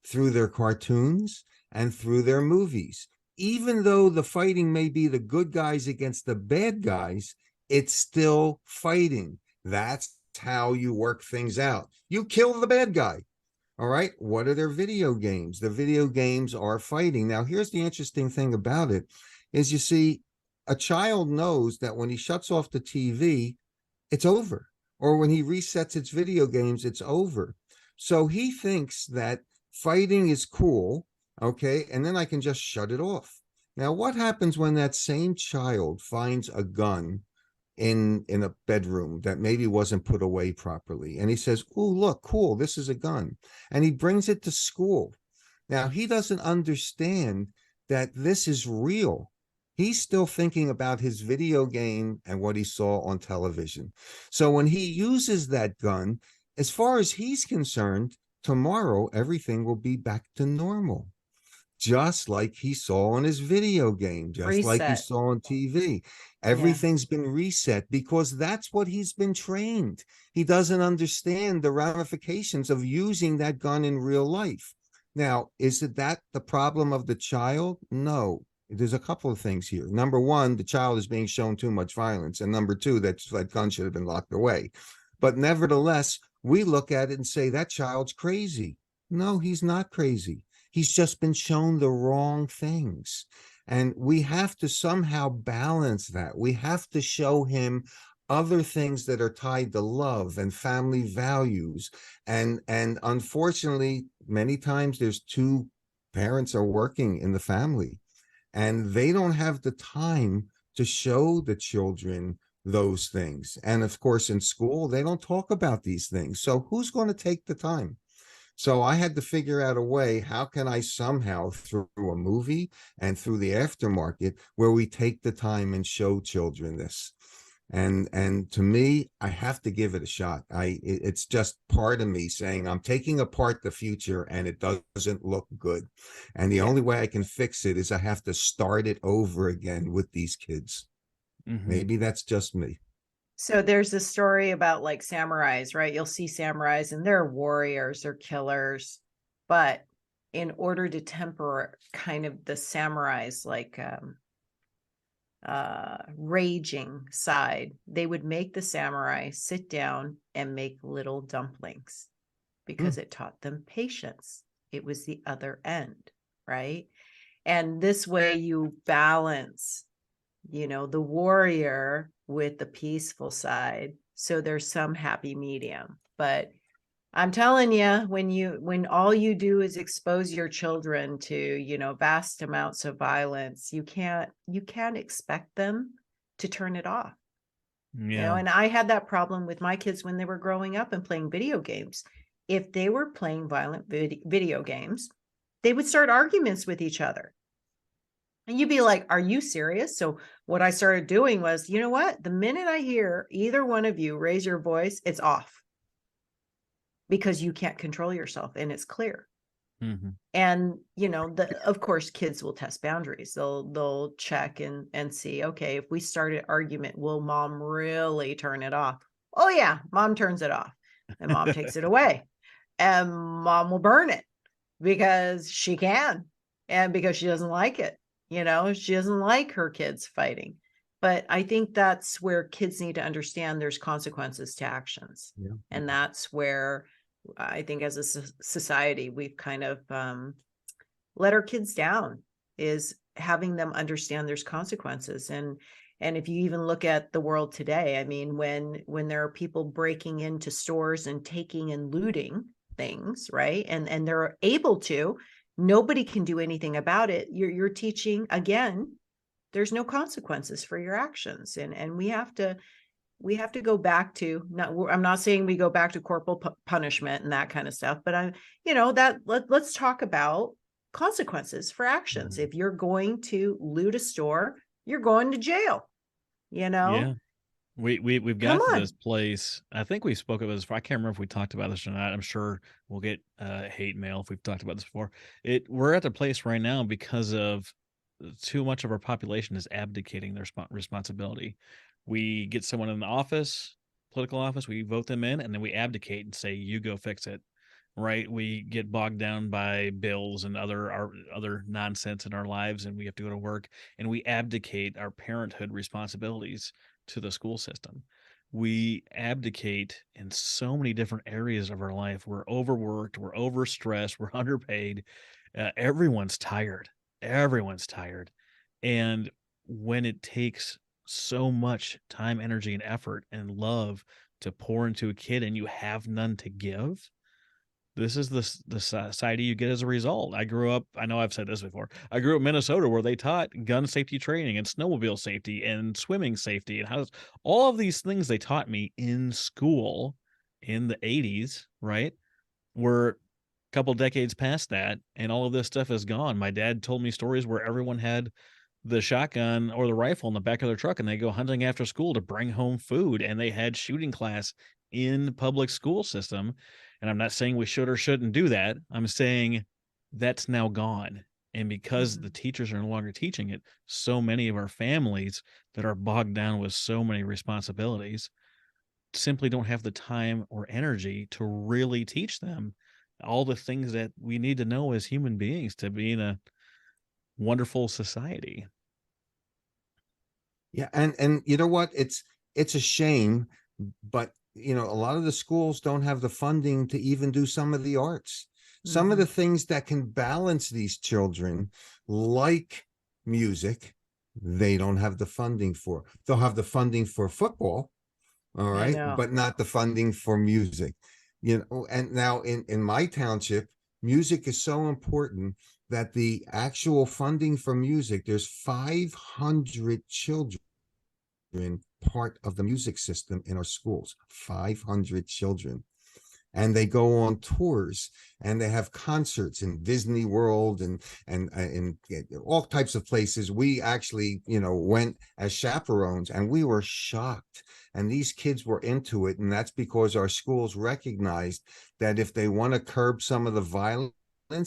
through their cartoons and through their movies. Even though the fighting may be the good guys against the bad guys, it's still fighting. That's how you work things out. You kill the bad guy. All right. What are their video games? The video games are fighting. Now, here's the interesting thing about it is you see, a child knows that when he shuts off the TV, it's over. Or when he resets its video games, it's over. So he thinks that fighting is cool. Okay. And then I can just shut it off. Now, what happens when that same child finds a gun in a bedroom that maybe wasn't put away properly, and he says, oh, look, cool, this is a gun, and he brings it to school? Now, he doesn't understand that this is real. He's still thinking about his video game and what he saw on television. So when he uses that gun, as far as he's concerned, tomorrow everything will be back to normal, just like he saw on his video game, just like he Reset. saw on TV. Everything's been reset because that's what he's been trained. He doesn't understand the ramifications of using that gun in real life. Now, is it that the problem of the child? No. There's a couple of things here. Number one, the child is being shown too much violence. And number two, that gun should have been locked away. But nevertheless, we look at it and say, that child's crazy. No, he's not crazy. He's just been shown the wrong things. And we have to somehow balance that. We have to show him other things that are tied to love and family values. And unfortunately, many times there's 2 parents are working in the family, and they don't have the time to show the children those things. And of course, in school, they don't talk about these things. So who's going to take the time? So I had to figure out a way, how can I somehow, through a movie and through the aftermarket, where we take the time and show children this. And to me, I have to give it a shot. It's just part of me saying I'm taking apart the future and it doesn't look good. And the only way I can fix it is I have to start it over again with these kids. Maybe that's just me. So there's this story about like samurais, right? You'll see samurais and they're warriors, they're killers, but in order to temper kind of the samurai's like raging side, they would make the samurai sit down and make little dumplings because it taught them patience. It was the other end, right? And this way you balance, you know, the warrior with the peaceful side. So there's some happy medium. But I'm telling you, when all you do is expose your children to, you know, vast amounts of violence, you can't expect them to turn it off. Yeah. You know, and I had that problem with my kids when they were growing up and playing video games. If they were playing violent video games, they would start arguments with each other. And you'd be like, are you serious? So what I started doing was, you know what? The minute I hear either one of you raise your voice, it's off. Because you can't control yourself, and it's clear. Mm-hmm. And, you know, of course, kids will test boundaries. They'll check and see, okay, if we start an argument, will mom really turn it off? Oh yeah, mom turns it off, and mom takes it away, and mom will burn it because she can, and because she doesn't like it. You know, she doesn't like her kids fighting. But I think that's where kids need to understand there's consequences to actions. Yeah. And that's where I think as a society, we've kind of let our kids down, is having them understand there's consequences. And if you even look at the world today, I mean, when there are people breaking into stores and taking and looting things, right? And they're able to, nobody can do anything about it. You're teaching, again, there's no consequences for your actions. And we have to go back to, I'm not saying we go back to corporal punishment and that kind of stuff, but let's talk about consequences for actions. Mhm. If you're going to loot a store, you're going to jail, you know? Yeah. We've Come got to on. this place. I think we spoke about this before. I can't remember if we talked about this or not. I'm sure we'll get hate mail if we've talked about this before. We're at the place right now because of too much of our population is abdicating their responsibility. We get someone in the office, political office, we vote them in, and then we abdicate and say, "You go fix it." Right? We get bogged down by bills and other nonsense in our lives, and we have to go to work, and we abdicate our parenthood responsibilities to the school system. We abdicate in so many different areas of our life. We're overworked, we're overstressed, we're underpaid. Everyone's tired. Everyone's tired. And when it takes so much time, energy, and effort and love to pour into a kid and you have none to give, this is the society you get as a result. I grew up, I know I've said this before, I grew up in Minnesota where they taught gun safety training and snowmobile safety and swimming safety and how all of these things they taught me in school in the 80s, right? We're a couple decades past that, and all of this stuff is gone. My dad told me stories where everyone had the shotgun or the rifle in the back of their truck and they go hunting after school to bring home food, and they had shooting class in the public school system. And I'm not saying we should or shouldn't do that. I'm saying that's now gone. And because the teachers are no longer teaching it, so many of our families that are bogged down with so many responsibilities simply don't have the time or energy to really teach them all the things that we need to know as human beings to be in a wonderful society. Yeah, and you know what? It's a shame, but you know, a lot of the schools don't have the funding to even do some of the arts. Some of the things that can balance these children, like music, they don't have the funding for. They'll have the funding for football, all I right, know. but not the funding for music. You know, and now in my township, music is so important that the actual funding for music, there's 500 children part of the music system in our schools, 500 children. And they go on tours and they have concerts in Disney World and all types of places. We actually, you know, went as chaperones and we were shocked. And these kids were into it. And that's because our schools recognized that if they want to curb some of the violence,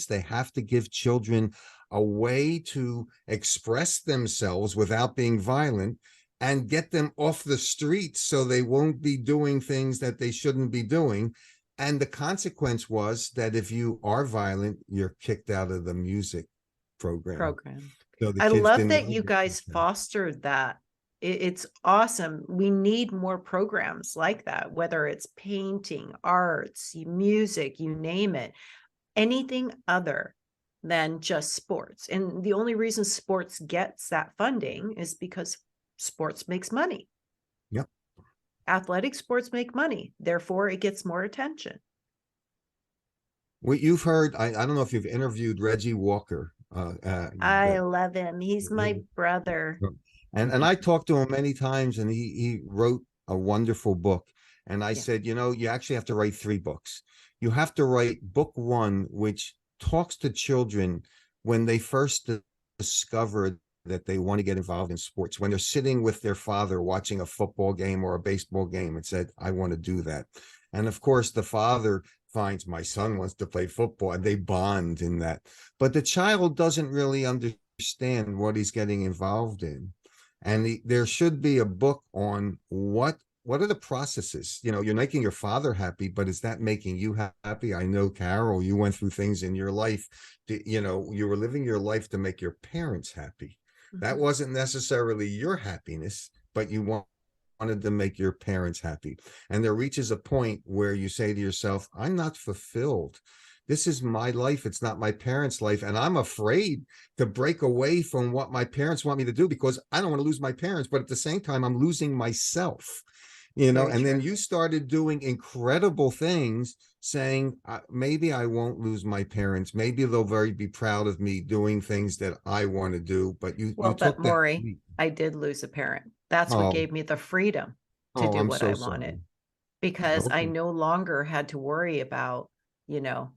they have to give children a way to express themselves without being violent and get them off the streets so they won't be doing things that they shouldn't be doing. And the consequence was that if you are violent, you're kicked out of the music program. So the I kids love didn't that know you that. guys fostered that. It's awesome. We need more programs like that, whether it's painting, arts, music, you name it, anything other than just sports. And the only reason sports gets that funding is because sports makes money. Yep. Athletic sports make money. Therefore, it gets more attention. What you've heard, I don't know if you've interviewed Reggie Walker. I love him. He's my brother. And I talked to him many times, and he wrote a wonderful book. And I said, you actually have to write 3 books. You have to write book 1, which talks to children when they first discover that they want to get involved in sports, when they're sitting with their father watching a football game or a baseball game and said, I want to do that. And of course, the father finds, my son wants to play football, and they bond in that. But the child doesn't really understand what he's getting involved in. And there should be a book on what are the processes. You're making your father happy, but is that making you happy? I know, Carol, you went through things in your life. You were living your life to make your parents happy. That wasn't necessarily your happiness, but you wanted to make your parents happy. And there reaches a point where you say to yourself, I'm not fulfilled. This is my life. It's not my parents' life. And I'm afraid to break away from what my parents want me to do, because I don't want to lose my parents. But at the same time, I'm losing myself, and then you started doing incredible things, saying, maybe I won't lose my parents. Maybe they'll be proud of me doing things that I want to do. But you took Morry, that. I did lose a parent. That's what gave me the freedom to do I'm what so I sorry. wanted, because I no longer had to worry about,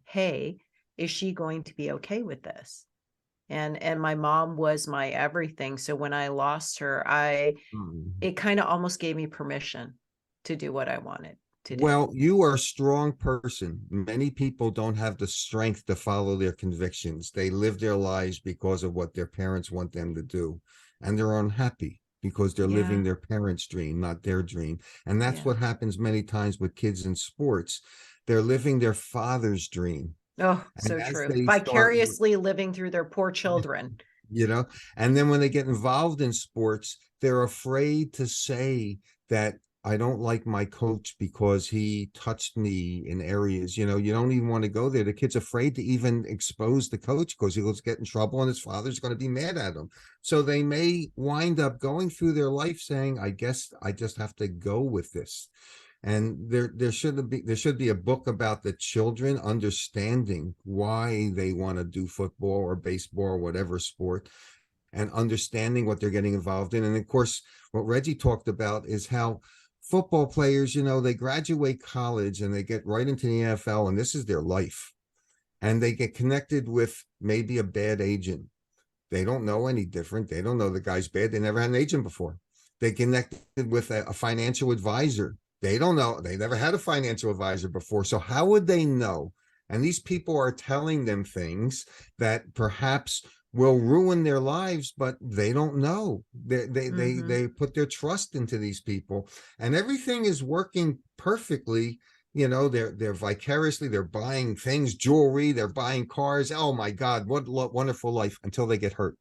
hey, is she going to be okay with this? And my mom was my everything. So when I lost her, it kind of almost gave me permission to do what I wanted to do. Well, you are a strong person. Many people don't have the strength to follow their convictions. They live their lives because of what their parents want them to do, and they're unhappy because they're living their parents' dream, not their dream. And that's what happens many times with kids in sports. They're living their father's dream. Oh, so true. Vicariously living through their poor children. And then when they get involved in sports, they're afraid to say that I don't like my coach because he touched me in areas, you don't even want to go there. The kid's afraid to even expose the coach because he'll get in trouble and his father's going to be mad at him. So they may wind up going through their life saying, I guess I just have to go with this. And there should be a book about the children understanding why they want to do football or baseball or whatever sport, and understanding what they're getting involved in. And of course, what Reggie talked about is how football players, they graduate college and they get right into the NFL, and this is their life. And they get connected with maybe a bad agent. They don't know any different. They don't know the guy's bad. They never had an agent before. They connected with a financial advisor. They don't know. They never had a financial advisor before. So how would they know? And these people are telling them things that perhaps will ruin their lives, but they don't know. They put their trust into these people, and everything is working perfectly. They're vicariously, they're buying things, jewelry, they're buying cars. Oh my God, what wonderful life, until they get hurt.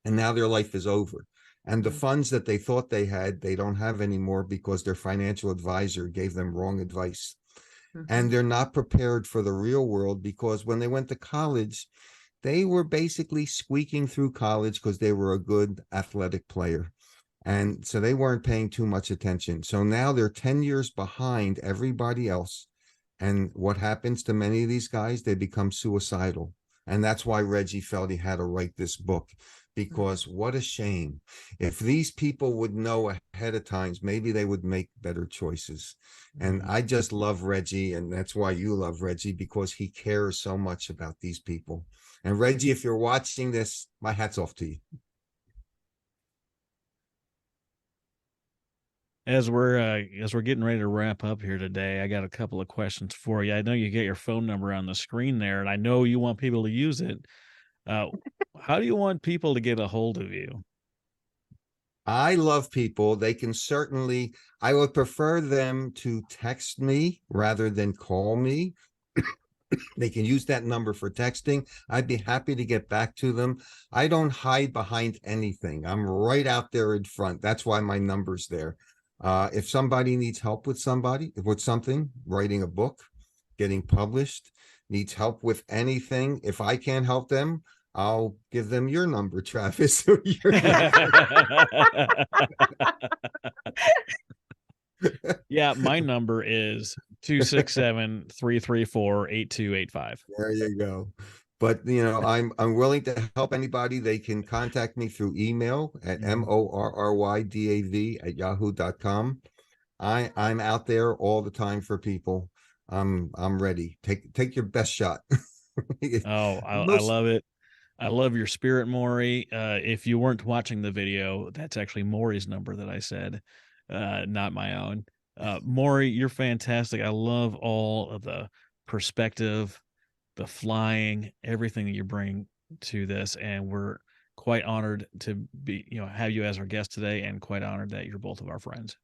And now their life is over. And the funds that they thought they had, they don't have anymore because their financial advisor gave them wrong advice. And they're not prepared for the real world, because when they went to college, they were basically squeaking through college because they were a good athletic player. And so they weren't paying too much attention. So now they're 10 years behind everybody else. And what happens to many of these guys? They become suicidal. And that's why Reggie felt he had to write this book, because what a shame. If these people would know ahead of times, maybe they would make better choices. And I just love Reggie, and that's why you love Reggie, because he cares so much about these people. And Reggie, if you're watching this, my hat's off to you. As we're getting ready to wrap up here today, I got a couple of questions for you. I know you get your phone number on the screen there, and I know you want people to use it. How do you want people to get a hold of you? I love people. They can certainly, I would prefer them to text me rather than call me. They can use that number for texting. I'd be happy to get back to them. I don't hide behind anything. I'm right out there in front. That's why my number's there. If somebody needs help with something, writing a book, getting published, needs help with anything, if I can't help them, I'll give them your number, Travis. Or your Yeah, my number is 267-334-8285. There you go. But I'm willing to help anybody. They can contact me through email at morrydav@yahoo.com. I'm out there all the time for people. I'm ready. Take your best shot. I love it. I love your spirit, Morry. If you weren't watching the video, that's actually Morry's number that I said, not my own. Morry, you're fantastic. I love all of the perspective, the flying, everything that you bring to this, and we're quite honored to be, have you as our guest today, and quite honored that you're both of our friends.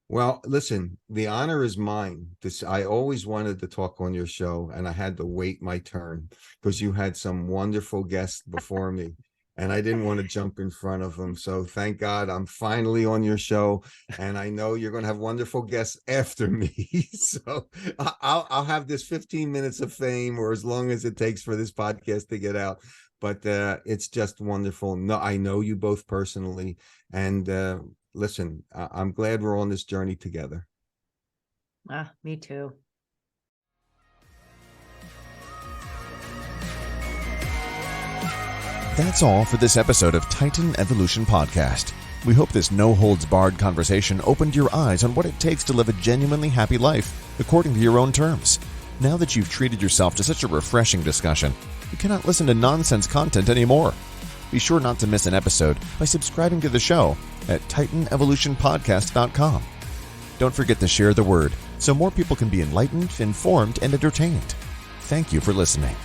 Well, listen, the honor is mine. I always wanted to talk on your show, and I had to wait my turn because you had some wonderful guests before me, and I didn't want to jump in front of them. So thank God I'm finally on your show, and I know you're going to have wonderful guests after me. So I'll have this 15 minutes of fame, or as long as it takes for this podcast to get out. But it's just wonderful. No, I know you both personally, and listen, I'm glad we're on this journey together. Me too. That's all for this episode of Titan Evolution Podcast. We hope this no-holds-barred conversation opened your eyes on what it takes to live a genuinely happy life according to your own terms. Now that you've treated yourself to such a refreshing discussion, you cannot listen to nonsense content anymore. Be sure not to miss an episode by subscribing to the show at TitanEvolutionPodcast.com. Don't forget to share the word so more people can be enlightened, informed, and entertained. Thank you for listening.